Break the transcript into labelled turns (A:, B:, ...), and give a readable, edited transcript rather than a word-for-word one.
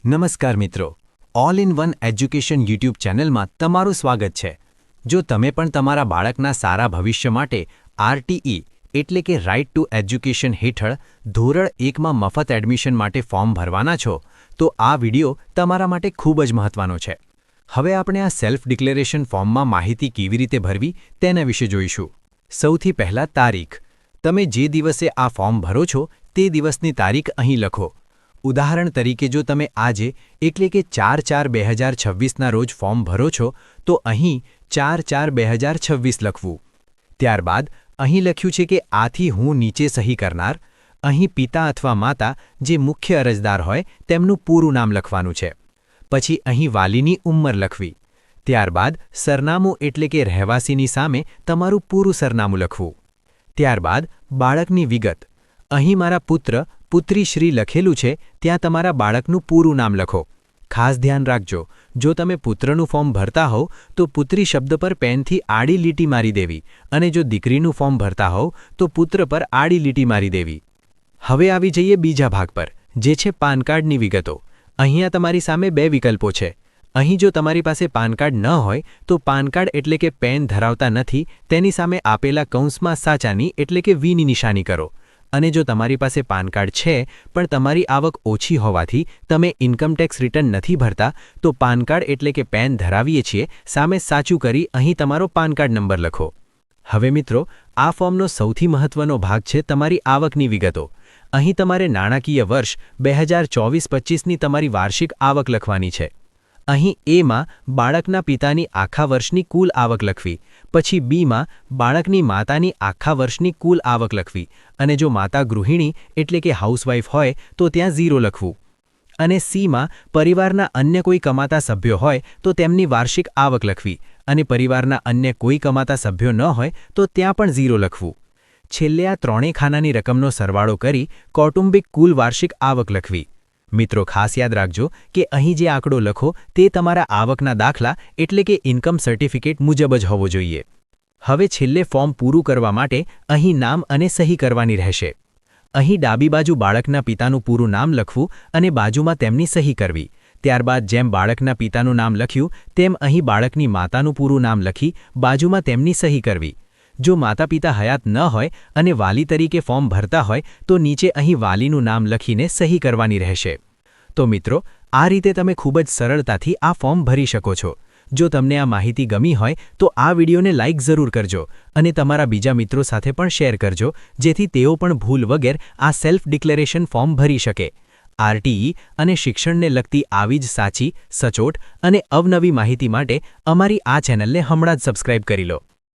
A: નમસ્કાર મિત્રો, all in one education YouTube ચેનલમાં તમારું સ્વાગત છે। જો તમે પણ તમારા બાળકના સારા ભવિષ્ય માટે આરટીઈ એટલે કે રાઇટ ટુ એજ્યુકેશન હેઠળ ધોરણ 1માં મફત એડમિશન માટે ફોર્મ ભરવાના છો, તો આ વિડિયો તમારા માટે ખૂબ જ મહત્વનો છે। હવે આપણે આ સેલ્ફ ડિક્લેરેશન ફોર્મમાં માહિતી કેવી રીતે ભરવી તેના વિશે જોઈશું। સૌથી પહેલા તારીખ। તમે જે દિવસે આ ફોર્મ ભરો છો તે દિવસની તારીખ અહીં લખો। ઉદાહરણ તરીકે જો તમે આજે એટલે કે 4/4/2026ના રોજ ફોર્મ ભરો છો તો અહીં 4/4/2026 લખવું। ત્યારબાદ અહીં લખ્યું છે કે આથી હું નીચે સહી કરનાર, અહીં પિતા અથવા માતા જે મુખ્ય અરજદાર હોય તેમનું પૂરું નામ લખવાનું છે। પછી અહીં વાલીની ઉંમર લખવી। ત્યારબાદ સરનામું એટલે કે રહેવાસીની સામે તમારું પૂરું સરનામું લખવું। ત્યારબાદ બાળકની વિગત। અહીં મારા પુત્ર પુત્રી શ્રી લખેલું છે ત્યાં તમારા બાળકનું પૂરું નામ લખો। ખાસ ધ્યાન રાખજો, જો તમે પુત્રનું ફોર્મ ભરતા હોવ તો પુત્રી શબ્દ પર પેનથી આડી લીટી મારી દેવી અને જો દીકરીનું ફોર્મ ભરતા હોવ તો પુત્ર પર આડી લીટી મારી દેવી। હવે આવી જઈએ બીજા ભાગ પર, જે છે પાન કાર્ડની વિગતો। અહીંયા તમારી સામે બે વિકલ્પો છે। અહીં જો તમારી પાસે પાન કાર્ડ ન હોય તો પાન કાર્ડ એટલે કે પેન ધરાવતા નથી તેની સામે આપેલા કૌંસમાં સાચાની એટલે કે વીની નિશાની કરો। અને જો તમારી પાસે પાન કાર્ડ છે પણ તમારી આવક ઓછી હોવાથી તમે ઇન્કમ ટેક્સ રિટર્ન નથી ભરતા તો પાન કાર્ડ એટલે કે પેન ધરાવીએ છીએ સામે સાચું કરી અહીં તમારો પાન કાર્ડ નંબર લખો। હવે મિત્રો, આ ફોર્મનો સૌથી મહત્વનો ભાગ છે તમારી આવકની વિગતો। અહીં તમારે નાણાકીય વર્ષ 2024-25ની તમારી વાર્ષિક આવક લખવાની છે। અહીં એમાં બાળકના પિતાની આખા વર્ષની કુલ આવક લખવી, પછી બીમાં બાળકની માતાની આખા વર્ષની કુલ આવક લખવી અને જો માતા ગૃહિણી એટલે કે હાઉસવાઇફ હોય તો ત્યાં 0 લખવું અને સીમાં પરિવારના અન્ય કોઈ કમાતા સભ્યો હોય તો તેમની વાર્ષિક આવક લખવી અને પરિવારના અન્ય કોઈ કમાતા સભ્યો ન હોય તો ત્યાં પણ 0 લખવું। છેલ્લે આ ત્રણેય ખાનાની રકમનો સરવાળો કરી કૌટુંબિક કુલ વાર્ષિક આવક લખવી। મિત્રો, ખાસ યાદ રાખજો કે અહીં જે આંકડો લખો તે તમારા આવકના દાખલા એટલે કે ઇન્કમ સર્ટિફિકેટ મુજબ જ હોવો જોઈએ। હવે છેલ્લે ફોર્મ પૂરું કરવા માટે અહીં નામ અને સહી કરવાની રહેશે। અહીં ડાબી બાજુ બાળકના પિતાનું પૂરું નામ લખવું અને બાજુમાં તેમની સહી કરવી। ત્યારબાદ જેમ બાળકના પિતાનું નામ લખ્યું તેમ અહીં બાળકની માતાનું પૂરું નામ લખી બાજુમાં તેમની સહી કરવી। જો માતા પિતા હયાત ન હોય અને વાલી તરીકે ફોર્મ ભરતા હોય તો નીચે અહીં વાલીનું નામ લખીને સહી કરવાની રહેશે। તો મિત્રો, આ રીતે તમે ખૂબ જ સરળતાથી આ ફોર્મ ભરી શકો છો। જો તમને આ માહિતી ગમી હોય તો આ વિડીયોને લાઇક જરૂર કરજો અને તમારા બીજા મિત્રો સાથે પણ શેર કરજો જેથી તેઓ પણ ભૂલ વગર આ સેલ્ફ ડિક્લેરેશન ફોર્મ ભરી શકે। આરટીઈ અને શિક્ષણને લગતી આવી જ સાચી, સચોટ અને અવનવી માહિતી માટે અમારી આ ચેનલને હમણાં જ સબસ્ક્રાઇબ કરી લો।